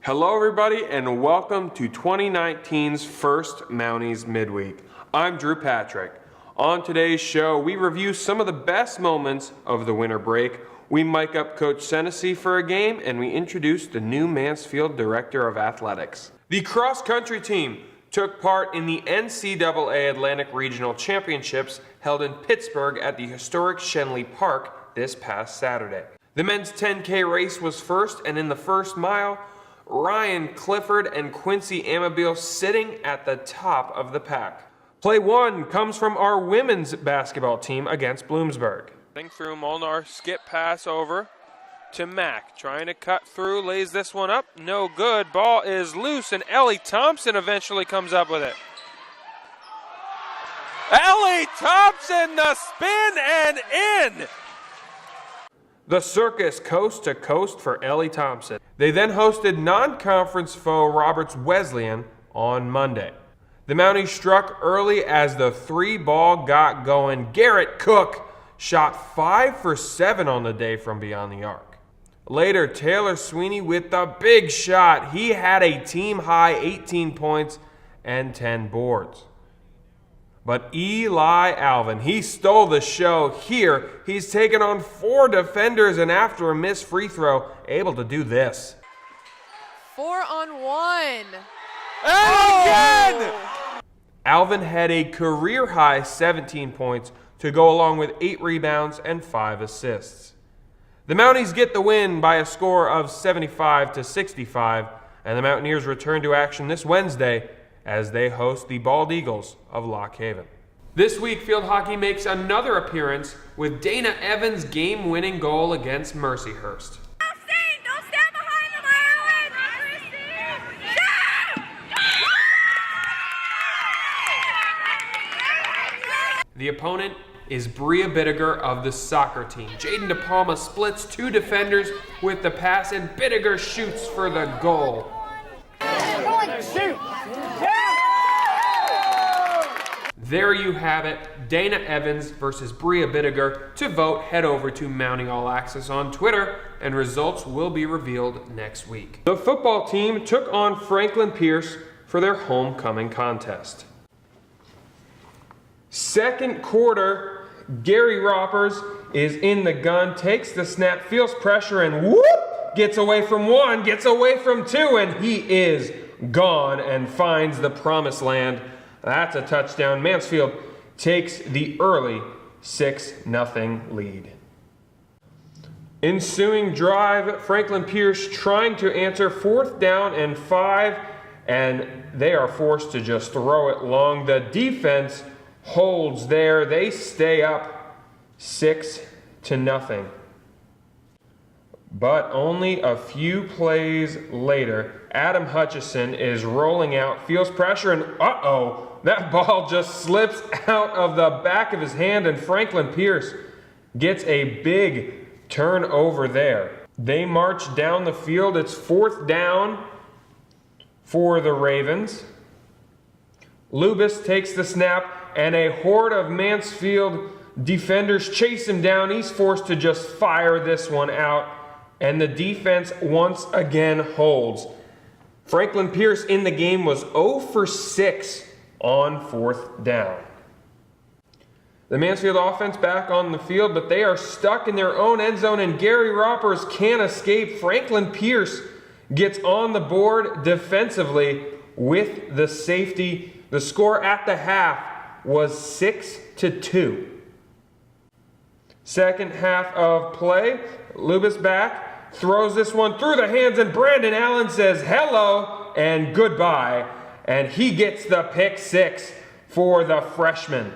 Hello everybody and welcome to 2019's first Mounties Midweek. I'm Drew Patrick. On today's show, we review some of the best moments of the winter break. We mic up Coach Senesi for a game and we introduce the new Mansfield Director of Athletics. The cross-country team took part in the NCAA Atlantic Regional Championships held in Pittsburgh at the historic Shenley Park this past Saturday. The men's 10K race was first, and in the first mile, Ryan Clifford and Quincy Amabile sitting at the top of the pack. Play one comes from our women's basketball team against Bloomsburg. Through Molnar, skip pass over to Mack. Trying to cut through, lays this one up. No good. Ball is loose, and Ellie Thompson eventually comes up with it. Ellie Thompson, the spin and in! The circus coast to coast for Ellie Thompson. They then hosted non-conference foe Roberts Wesleyan on Monday. The Mounties struck early as the three ball got going. Garrett Cook shot 5 for 7 on the day from beyond the arc. Later, Taylor Sweeney with the big shot. He had a team high 18 points and 10 boards. But Eli Alvin, he stole the show here. He's taken on 4 defenders and after a missed free throw, able to do this. 4-on-1. And again! Alvin had a career-high 17 points to go along with 8 rebounds and 5 assists. The Mounties get the win by a score of 75-65, and the Mountaineers return to action this Wednesday as they host the Bald Eagles of Lock Haven. This week, field hockey makes another appearance with Dana Evans' game-winning goal against Mercyhurst. Don't stand behind the The opponent is Bria Bittiger of the soccer team. Jaden DePalma splits 2 defenders with the pass, and Bittiger shoots for the goal. Shoot! There you have it, Dana Evans versus Bria Bittiger. To vote, head over to Mounting All Access on Twitter, and results will be revealed next week. The football team took on Franklin Pierce for their homecoming contest. Second quarter, Gary Roppers is in the gun, takes the snap, feels pressure, and whoop! Gets away from 1, gets away from 2, and he is gone and finds the promised land. That's a touchdown. Mansfield takes the early 6-0 lead. Ensuing drive, Franklin Pierce trying to answer 4th down and 5, and they are forced to just throw it long. The defense holds there. They stay up 6-0. But only a few plays later, Adam Hutchison is rolling out, feels pressure, and that ball just slips out of the back of his hand, and Franklin Pierce gets a big turnover there. They march down the field. It's 4th down for the Ravens. Lubis takes the snap, and a horde of Mansfield defenders chase him down. He's forced to just fire this one out, and the defense once again holds. Franklin Pierce in the game was 0 for 6 on 4th down. The Mansfield offense back on the field, but they are stuck in their own end zone, and Gary Roppers can't escape. Franklin Pierce gets on the board defensively with the safety. The score at the half was 6-2. Second half of play, Lubis back, throws this one through the hands, and Brandon Allen says hello and goodbye, and he gets the pick 6 for the freshman.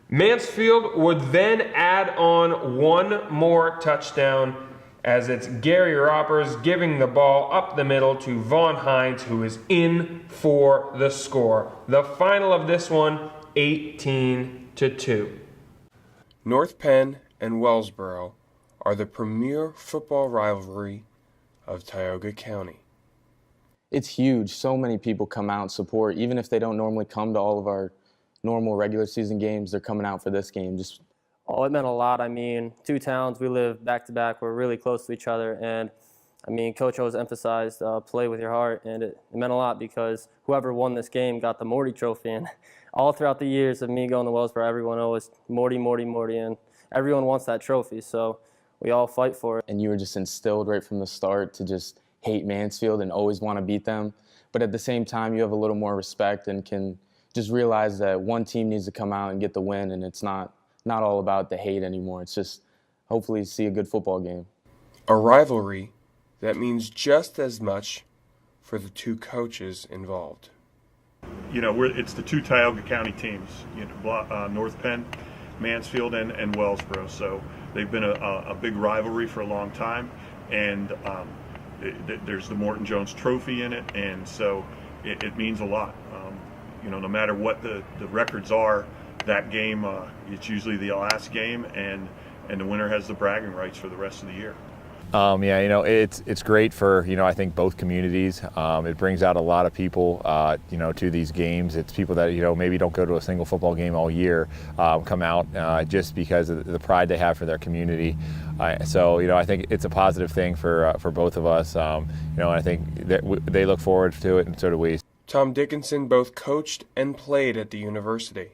Mansfield would then add on 1 more touchdown as it's Gary Roppers giving the ball up the middle to Vaughn Hines, who is in for the score. The final of this one, 18-2. North Penn and Wellsboro are the premier football rivalry of Tioga County. It's huge. So many people come out and support. Even if they don't normally come to all of our normal regular season games, they're coming out for this game. Oh, it meant a lot. I mean, 2 towns, we live back to back. We're really close to each other. And I mean, Coach always emphasized play with your heart, and it meant a lot because whoever won this game got the Morty Trophy. And all throughout the years of me going to Wellsboro, everyone always Morty, Morty, Morty, and everyone wants that trophy. So we all fight for it. And you were just instilled right from the start to just hate Mansfield and always want to beat them. But at the same time, you have a little more respect and can just realize that one team needs to come out and get the win, and it's not all about the hate anymore. It's just hopefully see a good football game. A rivalry that means just as much for the two coaches involved. You know, it's the two Tioga County teams, you know, North Penn, Mansfield, and Wellsboro. So they've been a big rivalry for a long time, and there's the Morton Jones Trophy in it, and so it means a lot. You know, no matter what the records are, that game, it's usually the last game, and the winner has the bragging rights for the rest of the year. Yeah, you know, it's great for, you know, I think both communities. It brings out a lot of people, you know, to these games. It's people that, you know, maybe don't go to a single football game all year, come out just because of the pride they have for their community. So, you know, I think it's a positive thing for both of us. You know, and I think that they look forward to it, and so do we. Tom Dickinson both coached and played at the university.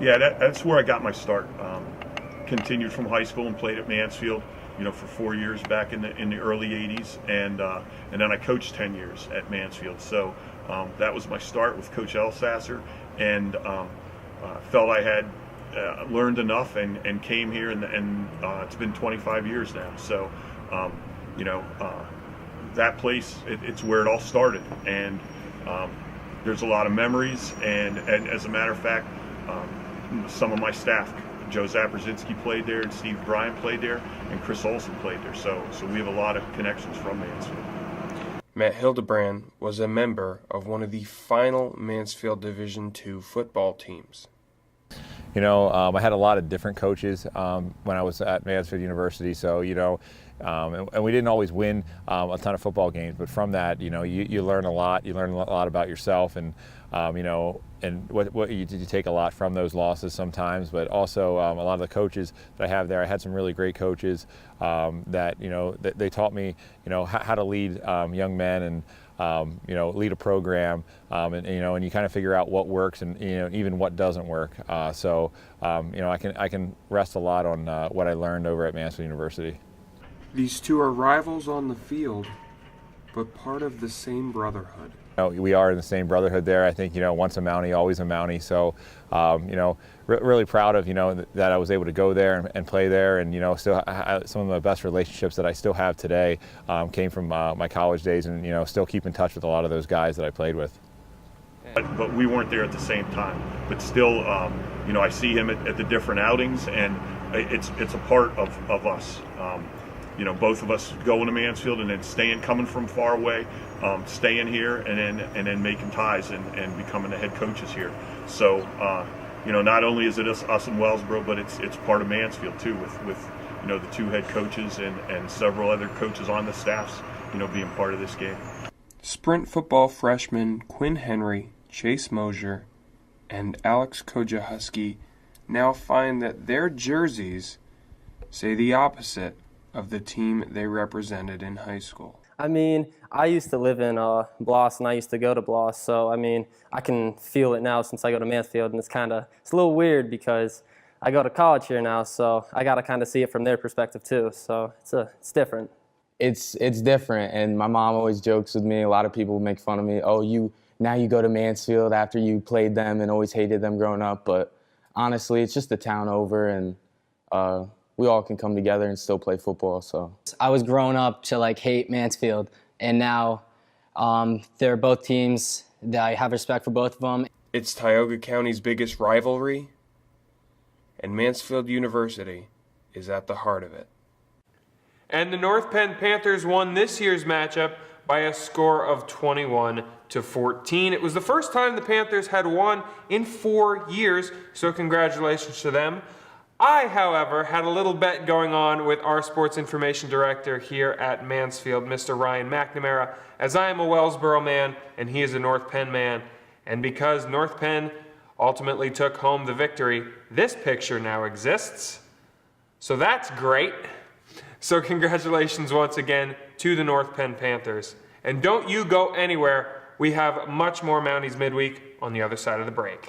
Yeah, that's where I got my start. Continued from high school and played at Mansfield, you know, for 4 years back in the early '80s, and then I coached 10 years at Mansfield. So that was my start with Coach Elsasser, and felt I had learned enough and came here, and it's been 25 years now. So you know, that place, it's where it all started, and there's a lot of memories, and as a matter of fact, some of my staff, Joe Zabrzinski played there, and Steve Bryant played there, and Chris Olson played there. So we have a lot of connections from Mansfield. Matt Hildebrand was a member of one of the final Mansfield Division II football teams. You know, I had a lot of different coaches when I was at Mansfield University, so, you know, and we didn't always win a ton of football games, but from that, you know, you learn a lot. You learn a lot about yourself, and you know, and what you take a lot from those losses sometimes, but also a lot of the coaches that I have there. I had some really great coaches that, you know, they taught me, you know, how to lead young men, and you know, lead a program, and you know, and you kind of figure out what works, and you know, even what doesn't work. So you know, I can rest a lot on what I learned over at Mansfield University. These two are rivals on the field, but part of the same brotherhood. You know, we are in the same brotherhood there. I think, you know, once a Mountie, always a Mountie. So, you know, really proud of, you know, that I was able to go there and play there, and, you know, still some of the best relationships that I still have today came from my college days, and, you know, still keep in touch with a lot of those guys that I played with. But we weren't there at the same time. But still, you know, I see him at the different outings, and it's a part of us. You know, both of us going to Mansfield and then coming from far away, staying here, and then making ties and becoming the head coaches here. So, you know, not only is it us in Wellsboro, but it's part of Mansfield too, with you know, the two head coaches and several other coaches on the staffs, you know, being part of this game. Sprint football freshmen Quinn Henry, Chase Mosier, and Alex Kojahusky now find that their jerseys say the opposite of the team they represented in high school. I mean, I used to live in Bloss, and I used to go to Bloss, so I mean, I can feel it now since I go to Mansfield, and it's a little weird because I go to college here now, so I got to kind of see it from their perspective too. So it's different. It's different, and my mom always jokes with me. A lot of people make fun of me. Oh, now you go to Mansfield after you played them and always hated them growing up. But honestly, it's just a town over, and we all can come together and still play football. So I was growing up to like hate Mansfield, and now they're both teams that I have respect for both of them. It's Tioga County's biggest rivalry, and Mansfield University is at the heart of it. And the North Penn Panthers won this year's matchup by a score of 21-14. It was the first time the Panthers had won in 4 years, so congratulations to them. I, however, had a little bet going on with our sports information director here at Mansfield, Mr. Ryan McNamara, as I am a Wellsboro man and he is a North Penn man. And because North Penn ultimately took home the victory, this picture now exists. So that's great. So congratulations once again to the North Penn Panthers. And don't you go anywhere. We have much more Mounties midweek on the other side of the break.